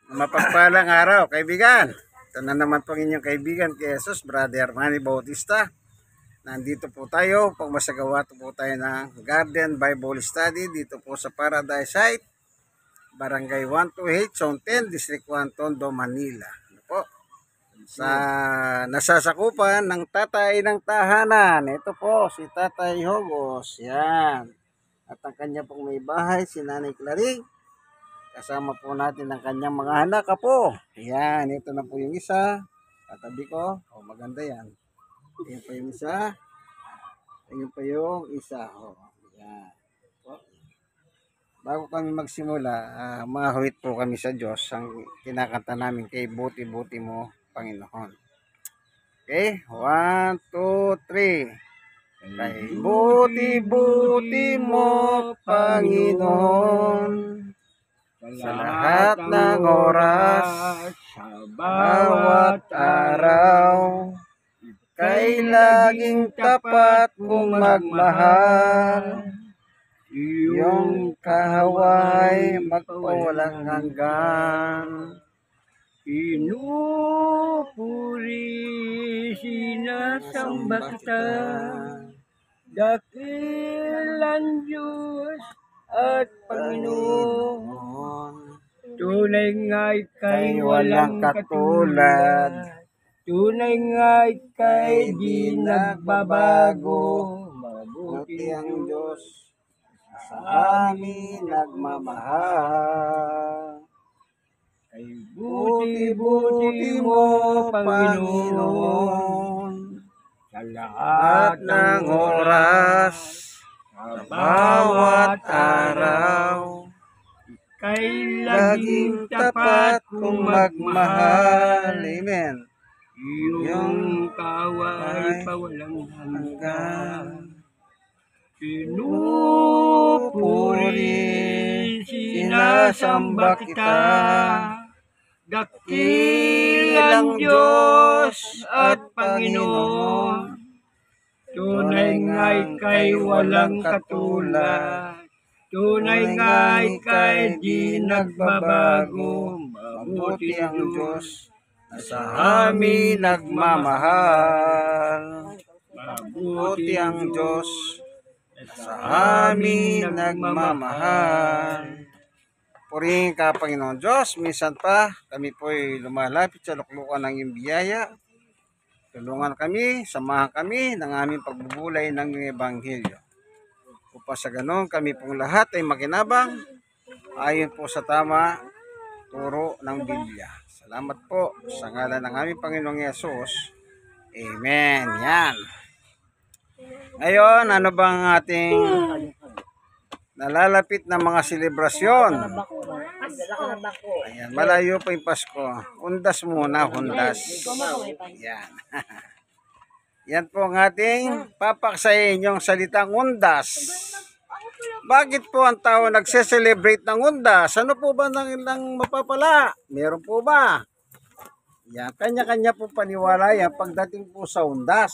Mapagpalang araw, kaibigan. Ito na naman po inyong kaibigan kay Jesus, Brother Manny Bautista. Nandito po tayo, pag masagawa po tayo ng Garden Bible Study dito po sa Paradise Site, Barangay 128, Zone 10, District 1, Tondo, Manila. Ano po? Sa nasasakupan ng tatay ng tahanan. Ito po, si Tatay Hogos. Yan. At ang kanya pong may bahay, si Nanay Claring. Kasama po natin ang kanyang mga anak po. Ayan, ito na po yung isa. Katabi ko. Oh, maganda yan. Ayan pa yung isa. Ayan pa yung isa. Oh, ayan. Oh. Bago kami magsimula, mahuwit po kami sa Diyos. Ang kinakanta namin kay buti-buti mo, Panginoon. Okay? 1, 2, 3. Kay buti-buti mo, Panginoon. Sa lahat ng oras, sa bawat araw, kay laging tapat mong magmahal. Iyong kahaway magpawalang hanggan. Pinupuri, sinasamba kita, dakilang Diyos at Panginoon. Tunay nga'y kay walang katulad, tunay nga'y kay di nagbabago. Mabuti ang Diyos sa amin nagmamahal. Kay buti-buti mo, Panginoon, sa lahat ng oras, sa bawat araw, kay laging tapat kong magmahal. Amen. Iyong kaway pawalang hanggan. Pinupuri, sinasamba kita, dakilang Diyos at Panginoon. Tunay nga'y kay walang katulad, tunay nga'y kay di nagbabago. Mabuti ang Diyos na sa amin nagmamahal. Mabuti ang Diyos na sa amin nagmamahal. Purihin ka, Panginoon Diyos. Minsan pa kami po'y lumalapit sa luklukan ng iyong biyaya. Tulungan kami, samahan kami ng aming pagbubulay ng iyong Ebanghelyo. Upang sa ganon kami pong lahat ay makinabang ayon po sa tama turo ng Biblia. Salamat po sa ngalan ng aming Panginoong Yesus. Amen. Yan. Ngayon, ano bang ating nalalapit na mga selebrasyon? Ayan, malayo pa yung Pasko. Hundas muna, hundas. Yan. Yan po ang ating papaksayin yung salitang hundas. Bakit po ang tao nagse-celebrate ng hundas? Ano po ba nang mapapala? Meron po ba? Yan, kanya-kanya po paniwala yan pagdating po sa hundas.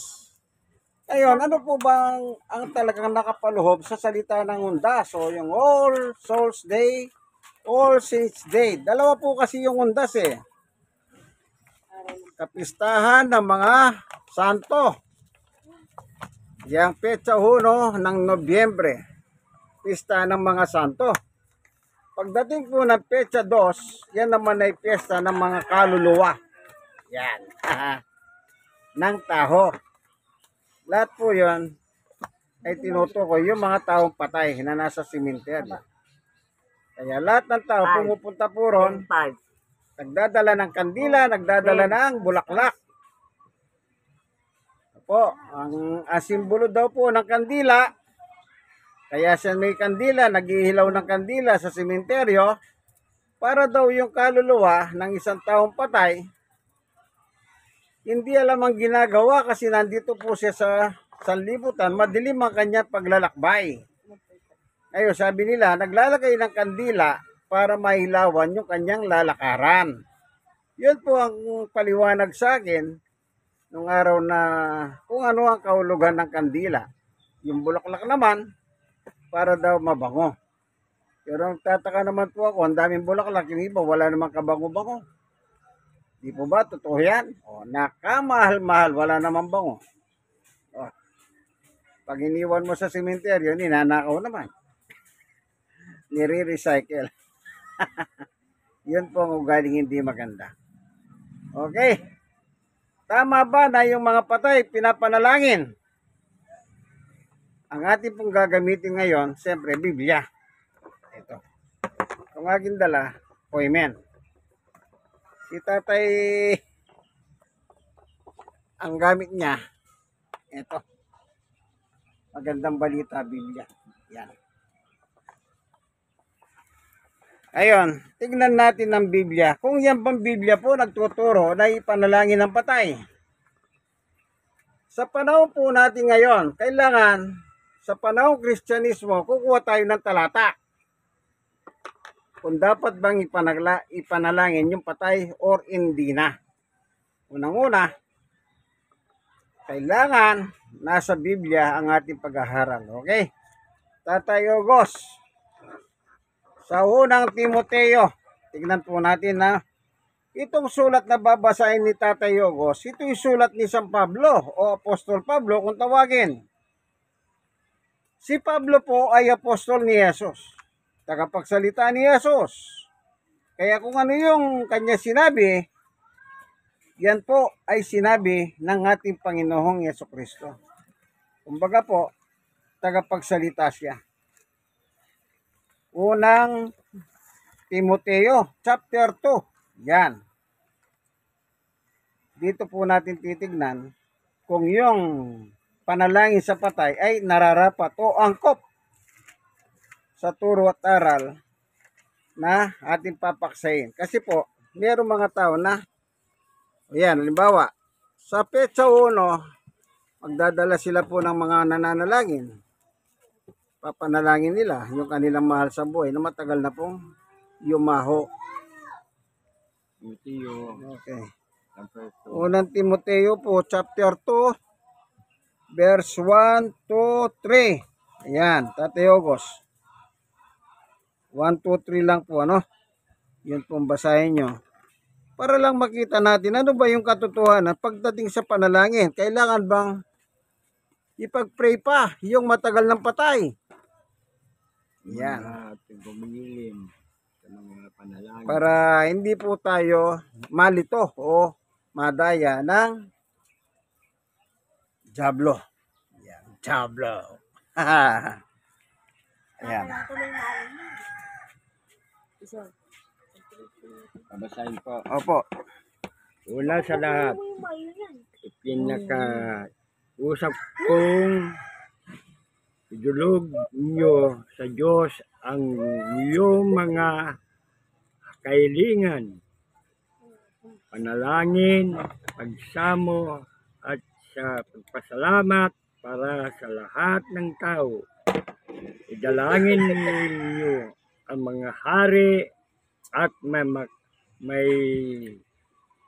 Ngayon, ano po bang ang talagang nakapaluhob sa salita ng hundas? So, yung All Souls Day, All Saints Day. Dalawa po kasi yung hundas eh. Kapistahan ng mga santo. Yang petsa 1 ng Nobyembre. Pista ng mga santo. Pagdating po ng petsa 2, yan naman ay piyesta ng mga kaluluwa. Yan. Ng taho. Lahat po yun ay tinutukoy yung mga taong patay na nasa simenteryo. Kaya lahat ng tao pumupunta po ron, nagdadala ng kandila, nagdadala ng bulaklak. Po, ang simbolo daw po ng kandila, kaya siya may kandila, naghihilaw ng kandila sa simenteryo, para daw yung kaluluwa ng isang taong patay, hindi alam ang ginagawa kasi nandito po siya sa sanlibutan, madilim ang kanyang paglalakbay. Ngayon, sabi nila, naglalagay ng kandila para mahilawan yung kanyang lalakaran. Yun po ang paliwanag sa akin nung araw na kung ano ang kahulugan ng kandila. Yung bulaklak naman, para daw mabango. Pero ang tataka naman po ako, ang daming bulaklak, yung iba wala namang kabango-bango. Di po ba? Totoo yan? O, nakamahal-mahal, wala namang bango. O, pag iniwan mo sa sementeryo, ninanakaw naman. Nire-recycle. Yun po ang ugaling hindi maganda. Okay. Tama ba na yung mga patay pinapanalangin? Ang ating pong gagamitin ngayon, siyempre, Biblia. Ito. Ang aking dala, Poimen. Si tatay, ang gamit niya, ito. Magandang balita, Biblia. Yan. Ayon, tignan natin ang Biblia. Kung yan pang Biblia po, nagtuturo na ipanalangin ng patay. Sa panahon po natin ngayon, kailangan, sa panahon Kristyanismo, kukuha tayo ng talata. Kung dapat bang ipanalangin yung patay or hindi na. Unang-una, kailangan nasa Biblia ang ating pag-aaral. Okay? Tatay Ogos, sa unang Timoteo, tignan po natin na itong sulat na babasahin ni Tatay Ogos, ito yung sulat ni San Pablo o Apostol Pablo kung tawagin. Si Pablo po ay apostol ni Jesus, tagapagsalita ni Jesus. Kaya kung ano yung kanya sinabi, yan po ay sinabi ng ating Panginoong Jesucristo. Kumbaga po, tagapagsalita siya. Unang Timoteo, chapter 2. Yan. Dito po natin titignan kung yung panalangin sa patay ay nararapat o angkop sa turo at aral na ating papaksayin. Kasi po, mayroong mga tao na, ayan, halimbawa, sa petsa 1, magdadala sila po ng mga nananalangin. Papanalangin nila yung kanilang mahal sa buhay na matagal na pong yumaho. Okay. Unang Timoteo po, chapter 2, verse 1 to 3. Ayan, Tatay Ogos. 1, 2, 3 lang po, ano? Yun pong basahin nyo. Para lang makita natin ano ba yung katotohanan pagdating sa panalangin. Kailangan bang ipag-pray pa yung matagal ng patay? Yan. Para hindi po tayo malito o madaya ng Diablo. Yan, Diablo. Ayan. Babasahin po. Opo. Una sa lahat, usap kong idulog nyo sa Diyos ang iyong mga kailangan, panalangin, pagsamo at sa pagpasalamat para sa lahat ng tao. Idalangin ninyo ang mga hari at may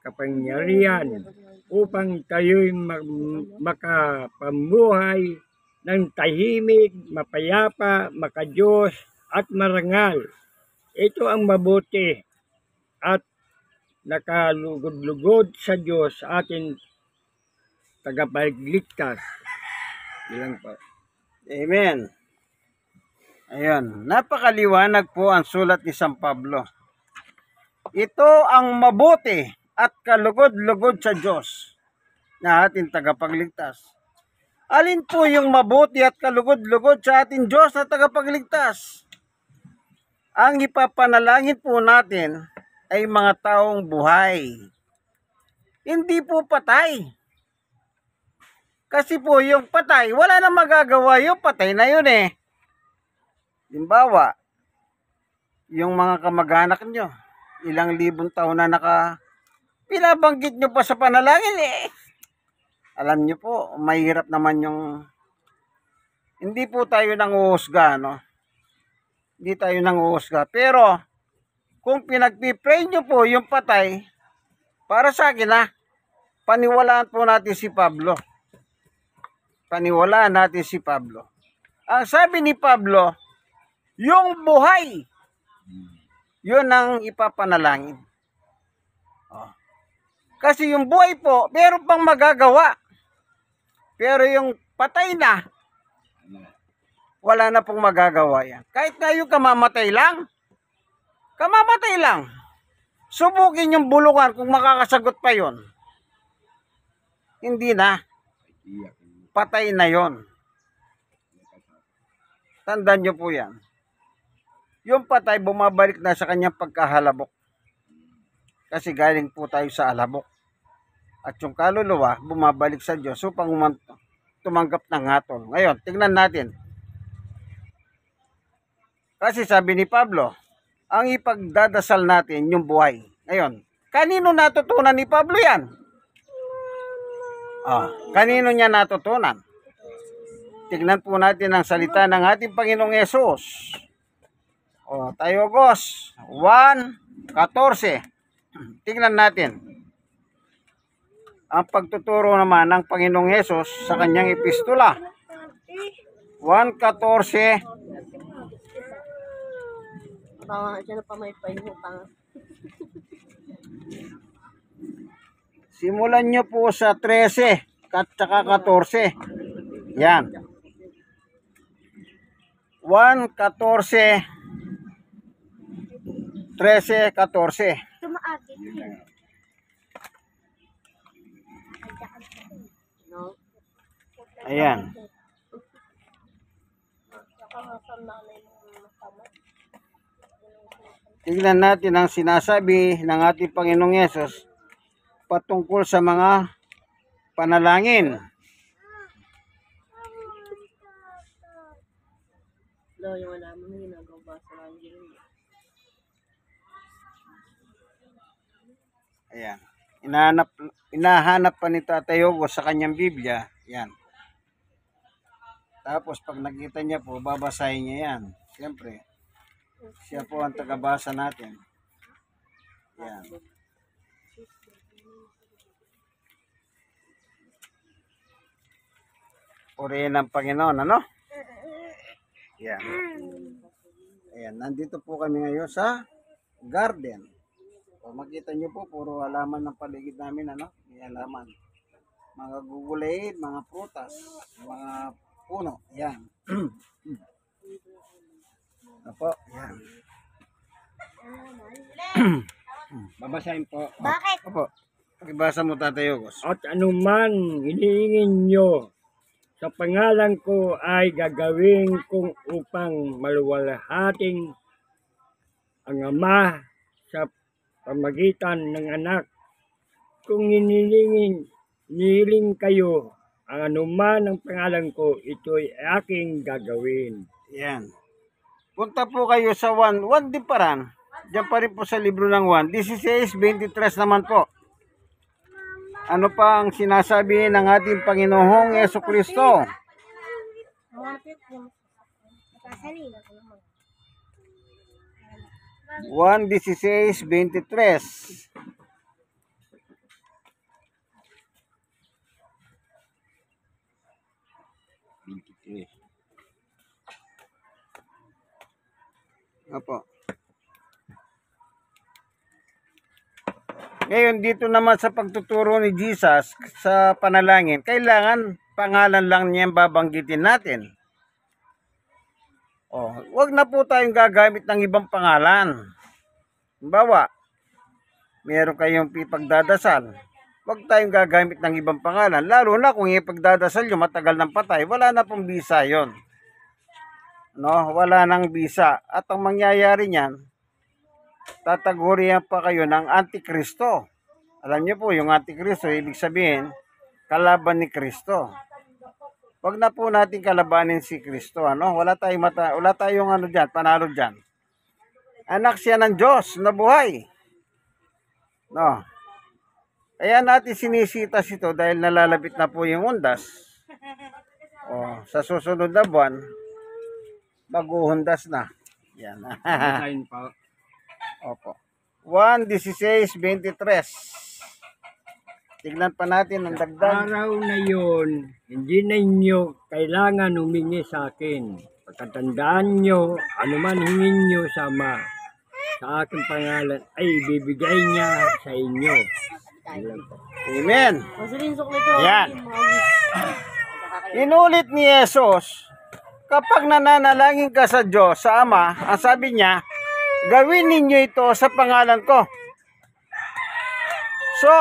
kapangyarihan upang kayo'y makapamuhay ng tahimik, mapayapa, makadiyos at marangal. Ito ang mabuti at nakalugod-lugod sa Diyos ating tagapagligtas. Ilan po? Amen. Ayun, napakaliwanag po ang sulat ni San Pablo. Ito ang mabuti at kalugod-lugod sa Diyos na ating tagapagligtas. Alin po yung mabuti at kalugod-lugod sa ating Diyos na tagapagligtas? Ang ipapanalangin po natin ay mga taong buhay. Hindi po patay. Kasi po yung patay, wala na magagawa yung patay na yun eh. Halimbawa, yung mga kamag-anak nyo, ilang libong taon na pinabanggit nyo pa sa panalangin eh. Alam nyo po, mahirap naman yung, hindi po tayo nanguhusga, no? Hindi tayo nanguhusga. Pero, kung pinagpipray nyo po yung patay, para sa akin paniwalaan po natin si Pablo. Paniwalaan natin si Pablo. Ang sabi ni Pablo, yung buhay. Yun ang ipapanalangin. Oh. Kasi yung buhay po, meron pang magagawa. Pero yung patay na, wala na pong magagawa yan. Kahit na yung kamamatay lang, subukin yung bulungan kung makakasagot pa yon. Hindi na. Patay na yon. Tandaan nyo po yan. Yung patay, bumabalik na sa kanyang pagkahalabok. Kasi galing po tayo sa alabok. At yung kaluluwa, bumabalik sa Diyos upang tumanggap ng hatol. Ngayon, tingnan natin. Kasi sabi ni Pablo, ang ipagdadasal natin yung buhay. Ngayon, kanino natutunan ni Pablo yan? Kanino niya natutunan? Tignan po natin ang salita ng ating Panginoong Yesus. Tayo Gos, 1:14. Tignan natin. Ang pagtuturo naman ng Panginoong Yesus sa kanyang epistula. 1:14. Simulan nyo po sa 13 at saka 14. Yan. 1:14, 13, 14. Ayan. Tingnan natin ang sinasabi ng ating Panginoong Yesus patungkol sa mga panalangin. Ayan. Inahanap pa ni Tatay Hugo sa kanyang Biblia. Yan. Tapos pag nakita niya po, babasahin niya yan. Siyempre, siya po ang tagabasa natin. Yan. Purihin ng Panginoon, ano? Yan. Ayan, nandito po kami ngayon sa garden. O makita niyo po, puro halaman ng paligid namin, ano? May halaman. Mga gugulay, mga prutas, mga puno. Yan. Opo, yan. Babasahin po. Bakit? Opo. Pakibasa mo, Tatay Yogos. At anuman hiniingin nyo sa pangalan ko ay gagawin kong upang maluwalhating ang Ama sa pamagitan ng anak. Kung hinihiling kayo ang anuman ng pangalan ko, ito'y aking gagawin. Yan. Punta po kayo sa 1 di paran. Diyan pa rin po sa libro ng 1. 16:23 naman po. Ano pa ang sinasabi ng ating Panginoong Jesucristo? 1:16:23. Opo. Ngayon, dito naman sa pagtuturo ni Jesus sa panalangin, kailangan pangalan lang niya babanggitin natin. Wag na po tayong gagamit ng ibang pangalan. Halimbawa, meron kayong ipagdadasal. Wag tayong gagamit ng ibang pangalan. Lalo na kung ipagdadasal yung matagal ng patay, wala na pong bisa yon. No, wala nang bisa. At ang mangyayari niyan, tatagurihan pa kayo ng Antikristo. Alam niyo po, yung Antikristo, ibig sabihin, kalaban ni Kristo. Wag na po natin kalabanin si Kristo, ano? Wala tayong ano diyan, panalo diyan. Anak siya ng Diyos na buhay. No. Kaya natin sinisitas ito dahil nalalapit na po yung undas. Sa susunod na buwan, baguhundas na. Yan. Babasahin po. Opo. 1:16:23. Tignan pa natin ang dagdag. Araw na yon, hindi na inyo kailangan humingi sa akin. Pagkatandaan nyo, ano man hingin nyo sa Ama, sa aking pangalan, ay bibigay niya sa inyo. Yun lang po. Amen. Yan. Inulit ni Jesus, kapag nananalangin ka sa Diyos, sa Ama, ang sabi niya, gawin ninyo ito sa pangalan ko. So,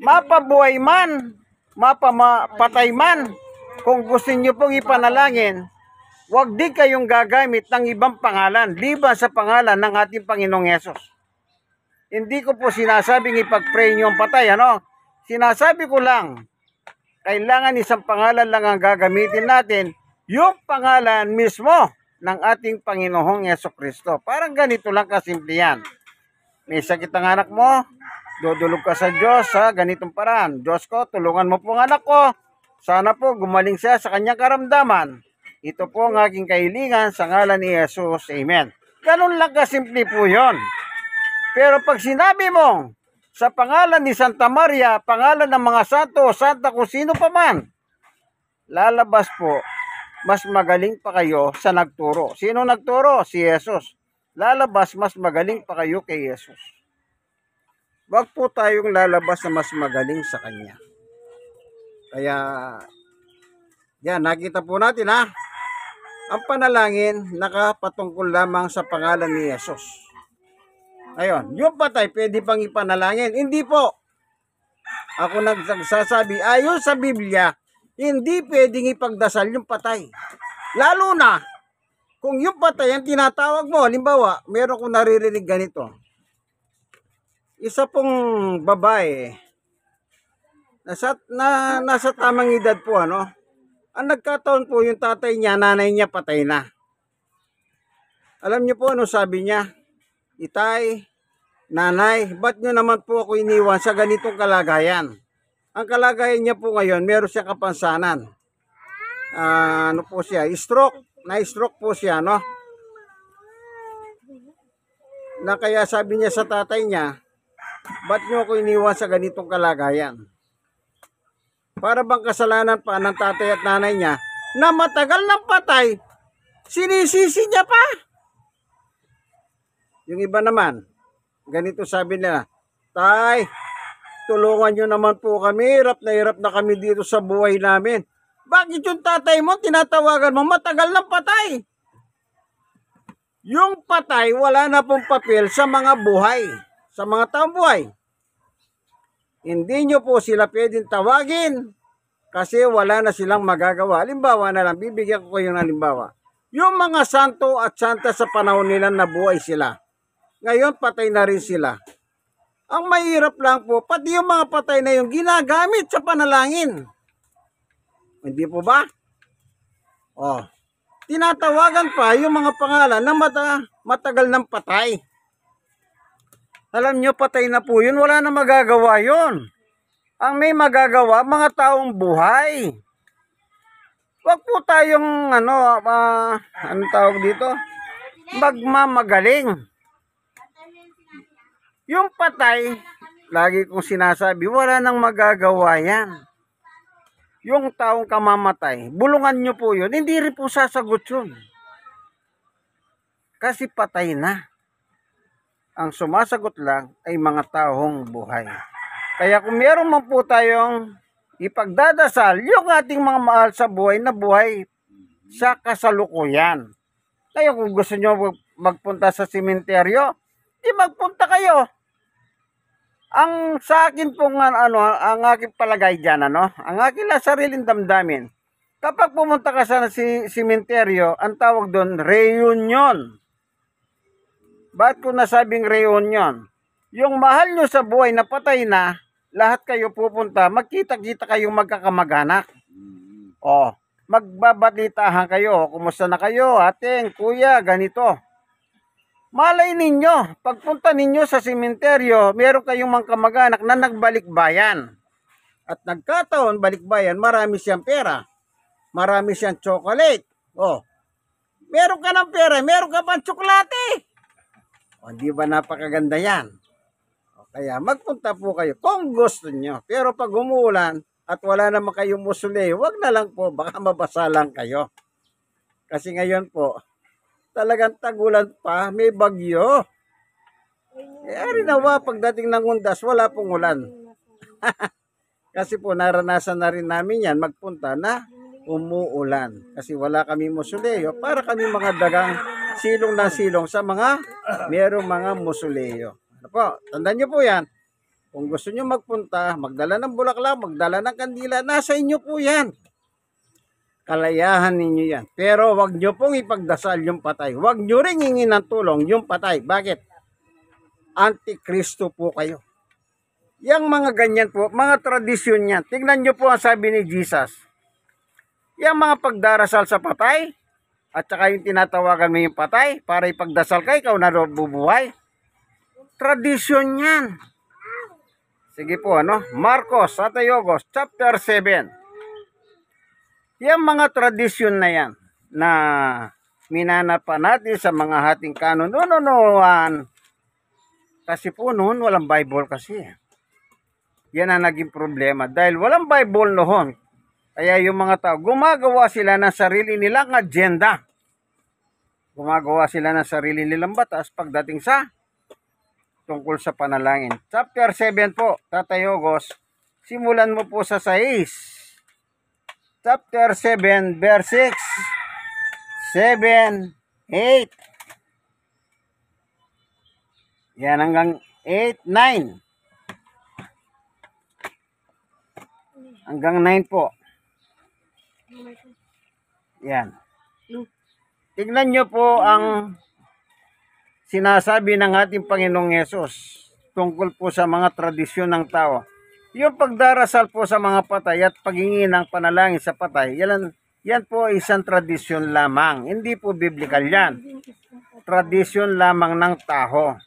mapabuhay man, mapapatay man, kung gusto niyo pong ipanalangin, huwag di kayong gagamit ng ibang pangalan, liban sa pangalan ng ating Panginoong Yesus. Hindi ko po sinasabing ipag-pray niyo ang patay, ano? Sinasabi ko lang, kailangan isang pangalan lang ang gagamitin natin, yung pangalan mismo ng ating Panginoong Yesus Kristo. Parang ganito lang kasimple yan. May sakit ang anak mo, dudulog ka sa Diyos sa ganitong paraan. Diyos ko, tulungan mo po ang anak ko. Sana po gumaling siya sa kanyang karamdaman. Ito po ang aking kahilingan sa ngalan ni Jesus. Amen. Ganun lang kasimple po yon. Pero pag sinabi mo, sa pangalan ni Santa Maria, pangalan ng mga santo, santa kung sino pa man, lalabas po, mas magaling pa kayo sa nagturo. Sino nagturo? Si Jesus. Lalabas, mas magaling pa kayo kay Jesus. Wag po tayong lalabas na mas magaling sa Kanya. Kaya, yan, nakita po natin ha. Ang panalangin, nakapatungkol lamang sa pangalan ni Jesus. Ayun, yung patay, pwede pang ipanalangin. Hindi po. Ako nagsasabi, ayon sa Biblia, hindi pwedeng ipagdasal yung patay. Lalo na, kung yung patay ang tinatawag mo, halimbawa, meron kong naririnig ganito. Isa pong babae, nasa tamang edad po, ano? Ang nagkataon po yung tatay niya, nanay niya patay na. Alam niyo po ano sabi niya? Itay, nanay, ba't nyo naman po ako iniwan sa ganitong kalagayan? Ang kalagayan niya po ngayon, meron siyang kapansanan. Ano po siya? Stroke. Na-stroke po siya, no? Na kaya sabi niya sa tatay niya, ba't nyo ako iniwan sa ganitong kalagayan? Para bang kasalanan pa ng tatay at nanay niya na matagal ng patay, sinisisi niya pa. Yung iba naman, ganito sabi nila, tay, tulungan nyo naman po kami, hirap na kami dito sa buhay namin. Bakit yung tatay mo, tinatawagan mo, matagal ng patay? Yung patay, wala na pong papel sa mga buhay, sa mga taong buhay. Hindi nyo po sila pwedeng tawagin kasi wala na silang magagawa. Halimbawa na lang, bibigyan ko kayo ng halimbawa. Yung mga santo at santa sa panahon nila nabuhay sila. Ngayon, patay na rin sila. Ang mahirap lang po, pati yung mga patay na yung ginagamit sa panalangin. Hindi po ba? Oh, tinatawagan pa yung mga pangalan na matagal ng patay. Alam nyo, patay na po yun. Wala na magagawa yun. Ang may magagawa, mga taong buhay. Wag po tayong, anong tawag dito? Magmamagaling. Yung patay, lagi kong sinasabi, wala nang magagawa yan. Yung taong kamamatay, bulungan nyo po yun, hindi rin po sasagot yun. Kasi patay na. Ang sumasagot lang ay mga taong buhay. Kaya kung meron man po tayong ipagdadasal, yung ating mga mahal sa buhay na buhay sa kasalukuyan. Kaya kung gusto nyo magpunta sa sementeryo, di magpunta kayo. Ang sa akin pong ang aking palagay diyan, ang aking sariling damdamin. Kapag pumunta ka sa sementeryo, ang tawag doon reunion. Bakit ko nasabing reunion? Yung mahal nyo sa buhay na patay na, lahat kayo pupunta, magkita-kita kayong magkakamag-anak. Oh, magbabalitahan kayo, kumusta na kayo, ating, kuya, ganito. Malay ninyo, pagpunta ninyo sa sementeryo, meron kayong mga kamag-anak na nagbalikbayan. At nagkataon, balikbayan, marami siyang pera. Marami siyang chocolate. Oh, meron ka ng pera, meron ka pang tsokolate. O, di ba napakaganda yan? O, kaya magpunta po kayo kung gusto nyo. Pero pag umuulan at wala naman kayong musuli, wag na lang po, baka mabasa lang kayo. Kasi ngayon po, talagang tagulan pa, may bagyo. Ari nawa, pagdating ng undas, wala pong ulan. Kasi po, naranasan na rin namin yan, magpunta na umuulan. Kasi wala kami musuleyo, para kami mga dagang silong na silong sa mga merong mga musuleyo. Ano po, tandaan nyo po yan. Kung gusto nyo magpunta, magdala ng bulaklak, magdala ng kandila, nasa inyo po yan. Kalayahan ninyo yan. Pero wag nyo pong ipagdasal yung patay. Wag nyo rin hingin ng tulong yung patay. Bakit? Antikristo po kayo. Yang mga ganyan po, mga tradisyon yan. Tingnan nyo po ang sabi ni Jesus. Yang mga pagdarasal sa patay, at saka yung tinatawagan mo yung patay, para ipagdasal ka, ikaw na bubuhay. Tradisyon yan. Sige po, ano? Marcos, Satayogos, chapter 7. Yung mga tradisyon na yan, na minana pa natin sa mga hating kanununuan. Kasi po noon, walang Bible kasi. Yan ang naging problema. Dahil walang Bible noon, kaya yung mga tao, gumagawa sila ng sarili nilang agenda. Gumagawa sila ng sarili nilang batas pagdating sa tungkol sa panalangin. Chapter 7 po, Tatayogos, simulan mo po sa 6. Chapter 7, verse 6, 7, 8. Yan hanggang 8, 9. Hanggang 9 po. Yan. Tignan nyo po ang sinasabi ng ating Panginoong Yesus tungkol po sa mga tradisyon ng tao. Yung pagdarasal po sa mga patay at paghingi ng panalangin sa patay, yan po ay isang tradisyon lamang. Hindi po biblical yan. Tradisyon lamang ng tao.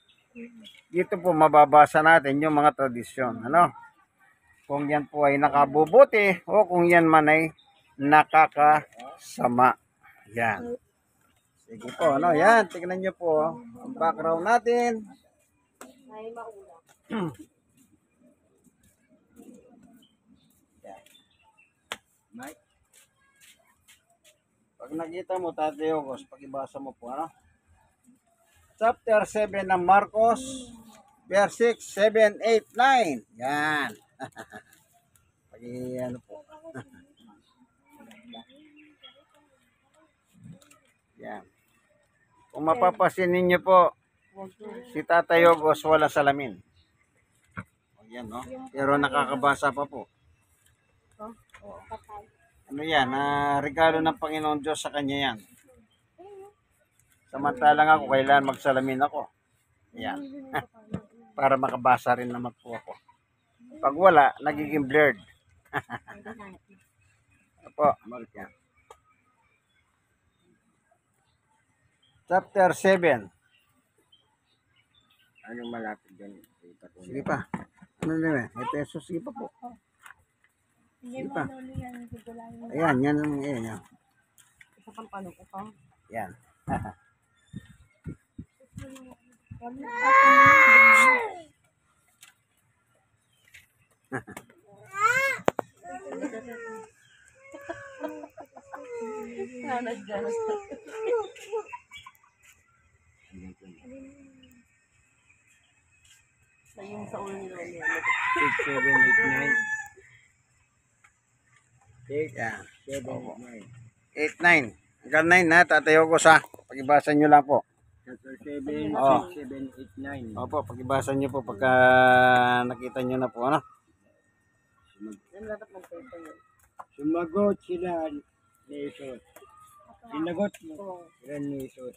Dito po mababasa natin yung mga tradisyon. Ano? Kung yan po ay nakabubuti o kung yan man ay nakakasama. Yan. Sige po, ano? Yan, tignan nyo po ang background natin. Pag nakita mo, Tatayogos, pakibasa mo po, ano? Chapter 7 ng Marcos, verse 6, 7, 8, 9. Yan. Ano po. Yan. Kung mapapasin ninyo po, si Tatayogos wala salamin. Yan, no? Pero nakakabasa pa po. Ano yan? Regalo ng Panginoon Diyos sa kanya yan. Samantalang ako, kailan magsalamin ako. Yan. Para makabasa rin naman po ako. Pag wala, nagiging blurred. Apo, yan. Chapter 7. Anong malapit dyan? Sige pa. Ano na eh? Efesos, sige pa po. Sige pa. Ayan, yan. Yan. Yan. Sa ulo nila. 6, 7, 8, 9. 6, Yan. 7, 8, 9. 8, 9. Hanggang 9 na, Tatayogos ha. Pagibasa nyo lang po. Chapter 7, Oh. 6, 7, 8, 9. Opo, pagibasa nyo po pagka nakita nyo na po, ano? Sumagot sila ni Jesus. Sinagot mo sila ni Jesus.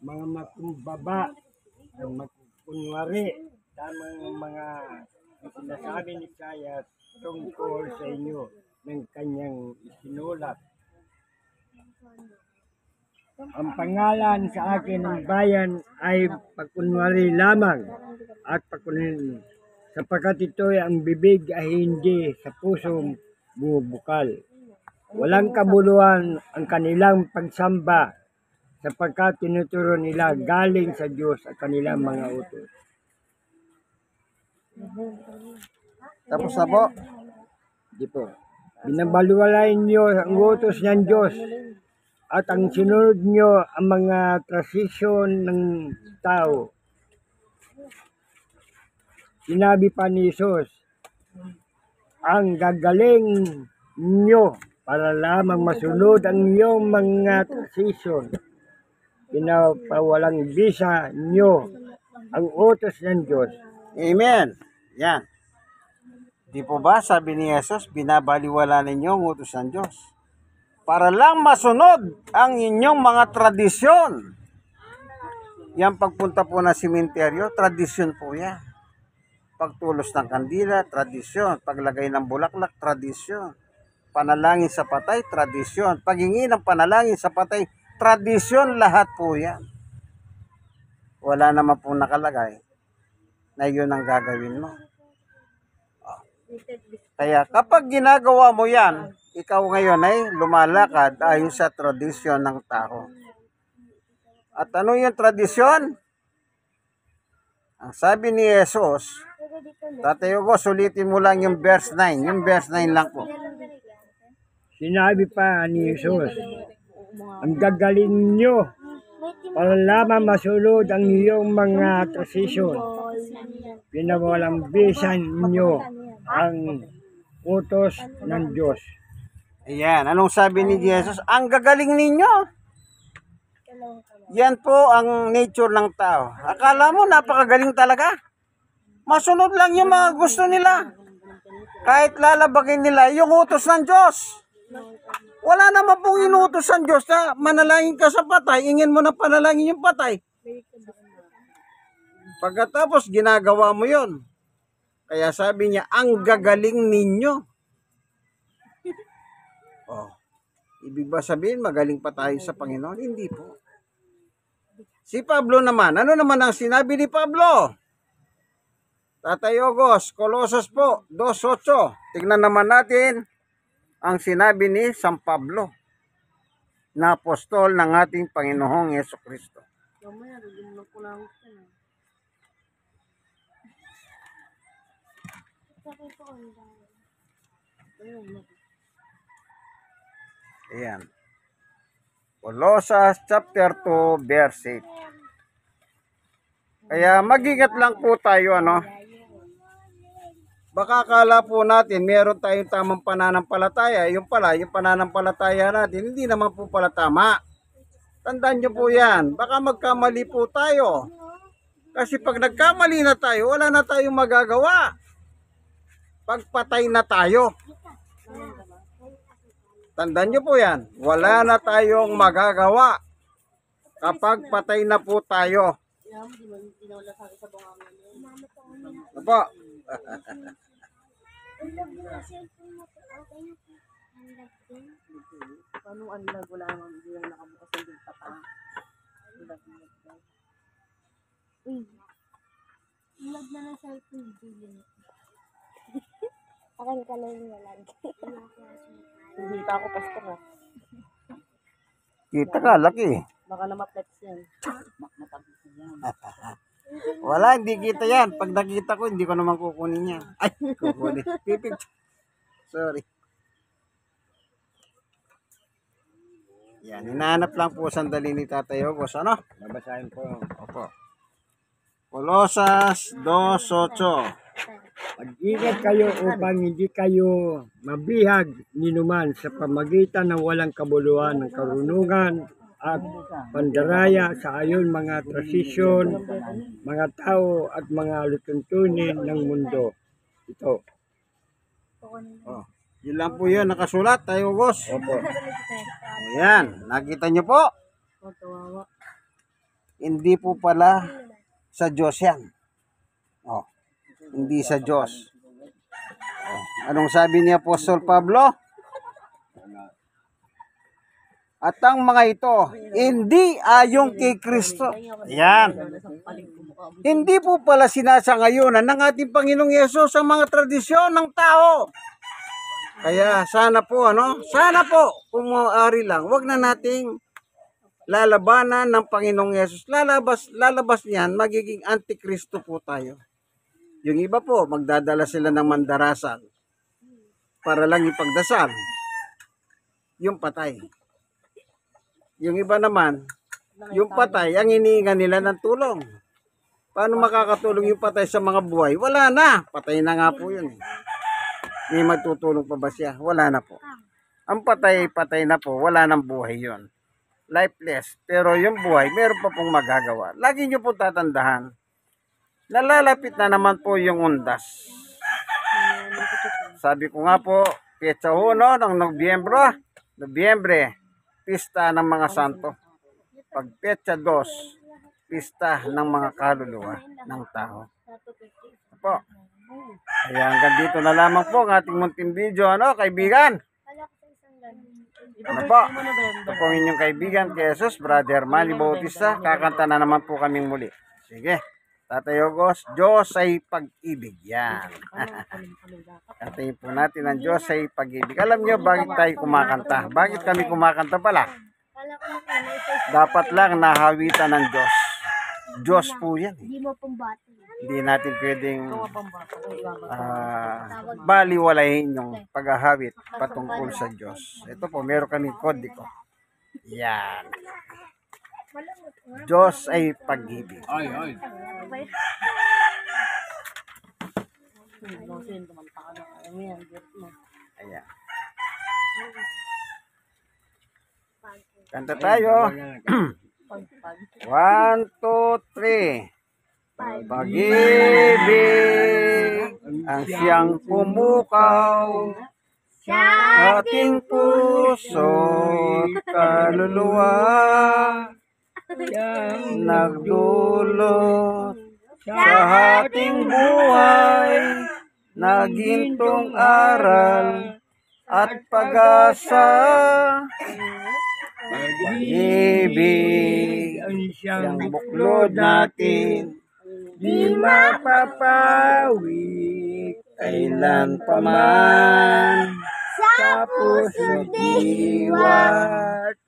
Mga makumbaba ang magkunwari tamang mga sinasabi ni Isaiah tungkol sa inyo ng kanyang isinulat. Ang pangalan sa akin ng bayan ay pagkunwari lamang at pagkunwari sapagkat ito ay ang bibig ay hindi sa pusong bumubukal. Walang kabuluhan ang kanilang pagsamba sapagkat tinuturo nila galing sa Diyos at kanilang mga utos. Tapos na po. Di po. Binabaluwalain niyo ang utos ng Diyos at ang sinunod nyo ang mga tradisyon ng tao. Sinabi pa ni Jesus, ang gagaling nyo para lamang masunod ang iyong mga tradisyon. Pinapawalang bisa nyo ang utos ng Diyos. Amen. Yan. Di po ba sabi ni Jesus, binabaliwala ninyo ang utos ng Diyos para lang masunod ang inyong mga tradisyon. Yan pagpunta po ng simenteryo, tradisyon po yan. Pagtulos ng kandila, tradisyon. Paglagay ng bulaklak, tradisyon. Panalangin sa patay, tradisyon. Paghingi ng panalangin sa patay, tradisyon, lahat po yan. Wala naman po nakalagay na yun ang gagawin mo. Kaya kapag ginagawa mo yan, ikaw ngayon ay lumalakad ayon sa tradisyon ng tao. At ano yung tradisyon? Ang sabi ni Jesus, Tatay Hugo, sulitin mo lang yung verse 9. Yung verse 9 lang po. Sinabi pa ni Jesus, ang gagaling nyo para lamang masunod ang iyong mga tradisyon. Pinawalang bisan nyo ang utos ng Diyos. Ayan, anong sabi ni Jesus? Ang gagaling ninyo. Yan po ang nature ng tao. Akala mo napakagaling talaga. Masunod lang yung mga gusto nila. Kahit lalabagin nila yung utos ng Diyos. Wala naman pong inuutos ng Diyos na manalangin ka sa patay, ingin mo na panalangin yung patay. Pagkatapos ginagawa mo yon. Kaya sabi niya, ang gagaling ninyo. Oh, ibig ba sabihin magaling pa tayo sa Panginoon? Hindi po. Si Pablo naman, ano naman ang sinabi ni Pablo? Tatay Ogos, Colossus po, 2:8. Tignan naman natin ang sinabi ni San Pablo, na apostol ng ating Panginoong Jesucristo. Ayan. Colossus chapter 2 verse 8. Kaya mag-ingat lang po tayo, ano? Baka akala po natin meron tayong tamang pananampalataya. Yung pala, yung pananampalataya natin, hindi naman po pala tama. Tandaan nyo po yan. Baka magkamali po tayo. Kasi pag nagkamali na tayo, wala na tayong magagawa. Pagpatay na tayo. Tandaan nyo po yan. Wala na tayong magagawa kapag patay na po tayo. Ano po? Paano ang lag? Wala naman yung nakabukas ng dito pa. Uy, lag na ng cellphone. Akin ka lang yung lag. Hindi pa ako pastor ha. Kita ka, laki. Baka na ma-flex yan. Matabis yan. Wala, hindi kita yan. Pag nakita ko, hindi ko naman kukunin yan. Ay, kukunin. Pipig. Sorry. Yan, hinahanap lang po sandali ni Tatay Ogos. Ano? Babasahin ko. Opo. Colossus 2:8. Mag-ingat kayo upang hindi kayo mabihag ninuman sa pamagitan ng walang kabuluhan ng karunungan at pandaraya sa ayon mga tradisyon, mga tao at mga lutuntunin ng mundo. Ito. Oh, yun lang po yun, nakasulat, Tayo Ogos. Opo. Ayan, nakita nyo po? Hindi po pala sa Diyos yan. Oh, hindi sa Diyos. Oh, anong sabi ni Apostol Pablo? At ang mga ito, hindi ayon kay Kristo. Ayan. Hindi po pala sinasangayunan ng ating Panginoong Yesus ang mga tradisyon ng tao. Kaya sana po, ano? Sana po, kung maaari lang, wag na nating lalabanan ng Panginoong Yesus. Lalabas niyan, magiging antikristo po tayo. Yung iba po, magdadala sila ng mandarasan para lang ipagdasal yung patay. Yung iba naman, yung patay, ang hinihingan nila ng tulong. Paano makakatulong yung patay sa mga buhay? Wala na. Patay na nga po yun. May magtutulong pa ba siya? Wala na po. Ang patay, patay na po. Wala nang buhay yun. Lifeless. Pero yung buhay, meron pa pong magagawa. Lagi nyo po tatandahan. Nalalapit na naman po yung undas. Sabi ko nga po, petsa 1 ng Nobyembre, pista ng mga santo. Pag petsa 2, pista ng mga kaluluwa ng tao. Po. Kaya hanggang dito na lamang po ang ating munting video, kaibigan? Ano po? Ito po ang inyong kaibigan, Jesus, Brother Manny Bautista. Kakanta na naman po kaming muli. Sige. Tatay Ogos, Diyos ay pag-ibig. Yan. Kantayin po natin ang Diyos ay pag-ibig. Alam nyo, bakit tayo kumakanta? Bakit kami kumakanta pala? Dapat lang nahawitan ng Diyos. Diyos po yan. Hindi mo pambati. Hindi natin pwedeng baliwalayin yung paghahawit patungkol sa Diyos. Ito po, meron kaming kodiko. Yan. Diyos ay pag-ibig. Ayan. Kanta tayo. 1, 2, 3. Pag-ibig ang siyang pumukaw sa ating puso't kaluluwa, nagdulot sa ating buhay, nagintong aral at pag-asa. Pag-ibig Ang siyang buklod natin, di mapapawi kailan pa man. Sa puso diwa,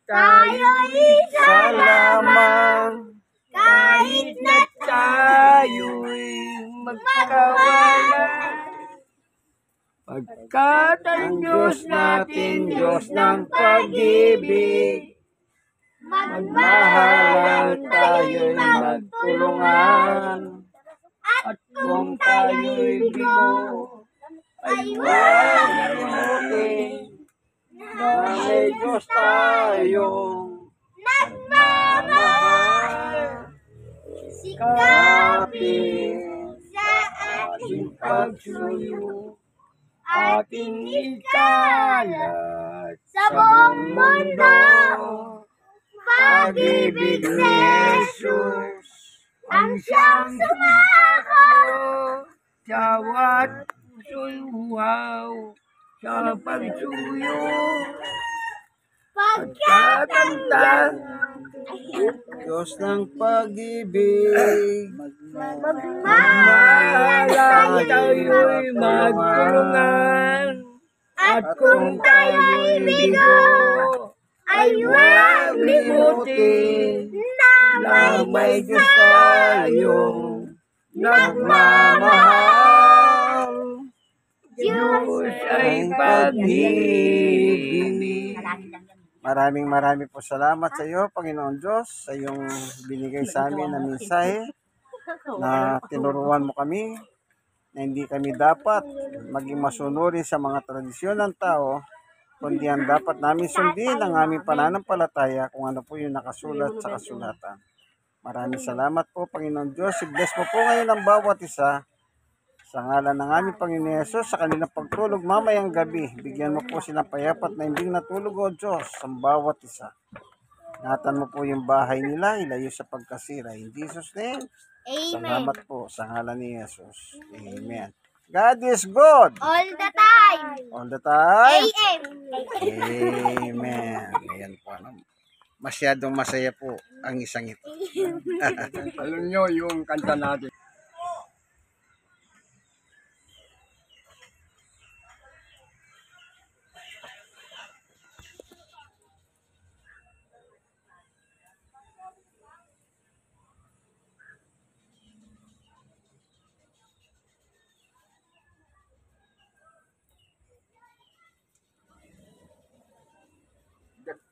tayo'y isa Sa lamang kahit na tayo'y magkawala. Pagkat ang Diyos natin, Diyos ng pag-ibig, magmahalan tayo'y magtulungan. at Kung tayo'y bigo, ay huwag limutin na may Diyos tayong nagmamahal. Sikapin sa ating pagsuyo, ating ikalat sa buong mundo. pag-ibig ni Jesus. Ang siyang sumako Bawat puso'y uhaw sa pagsuyo, pagkakanta Diyos ng pag-ibig, magmahalan mahalang tayo'y tayo'y magtulungan. at kung tayo'y bigo ay huwag limutin na may Diyos tayong Nagmamahal, Diyos ay pag-ibig. Maraming po salamat sa iyo, Panginoon Diyos, sa iyong binigay sa amin na mensahe na tinuruan mo kami na hindi kami dapat maging masunuri sa mga tradisyon ng tao, kundi ang dapat namin sundin ang aming pananampalataya kung ano po yung nakasulat sa kasulatan. Maraming salamat po, Panginoon Diyos. I-bless mo po ngayon ang bawat isa sa ngalan ng aming Panginoon Yesus sa kanilang pagtulog mamayang gabi. Bigyan mo po silang payapat na hindi natulog, O Diyos, ang bawat isa. Ingatan mo po yung bahay nila, ilayo sa pagkasira. In Jesus' name, Amen. salamat po sa ngalan ni Jesus. Amen. God is good. All the time. All the time. AM. Amen. Ayan po. Masyadong masaya po ang isang ito. Alam nyo yung kanta natin.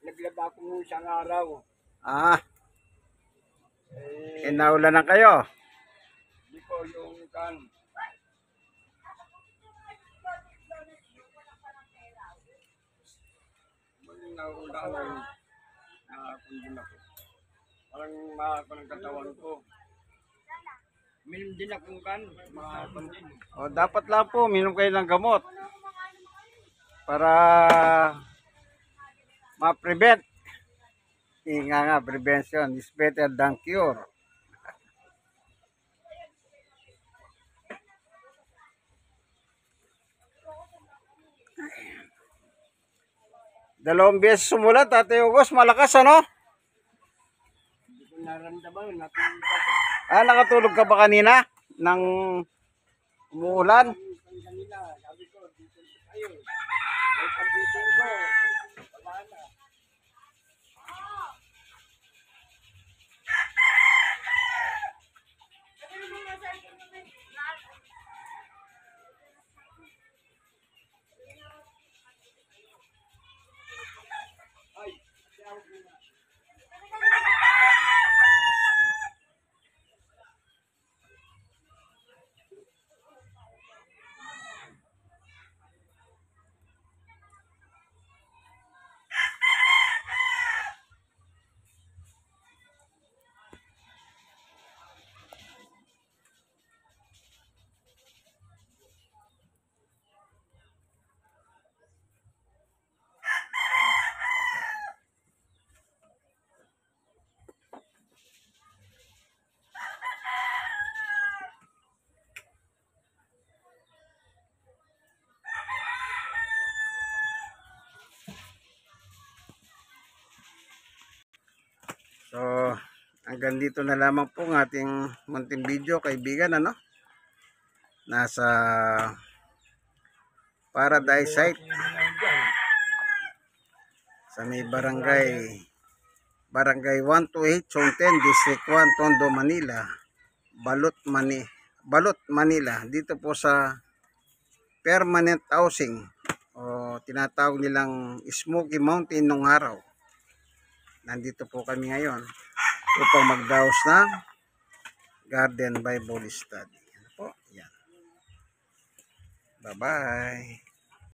Naglaba ako nung isang araw. Ah, Eh, inaulan na kayo. di ko yung kan. Naulan na kundin ako. Parang mahapon ang katawan ko. Minom din akong kan, mahapon din. O, dapat lang po, minom kayo ng gamot. Para ma-prevent. Nga nga, prevention is better than cure. Dalawang beses sumulat, Ate Ugos, malakas ano? Hindi ko naramdaman, Nakatulog ka ba kanina? Nang umuulan? kanina, sabi ko, dito tayo. May pag-ising ko, wala na. So, hanggang dito na lamang po ang ating munting video, kaibigan, ano? Nasa Paradise Site sa may Barangay 128, Zone 10, District 1, Tondo, Manila. Balot, Manila. Dito po sa permanent housing o tinatawag nilang Smoky Mountain nung araw. Nandito po kami ngayon upang magdaos ng Garden Bible Study. Ano po? Yan. Bye-bye.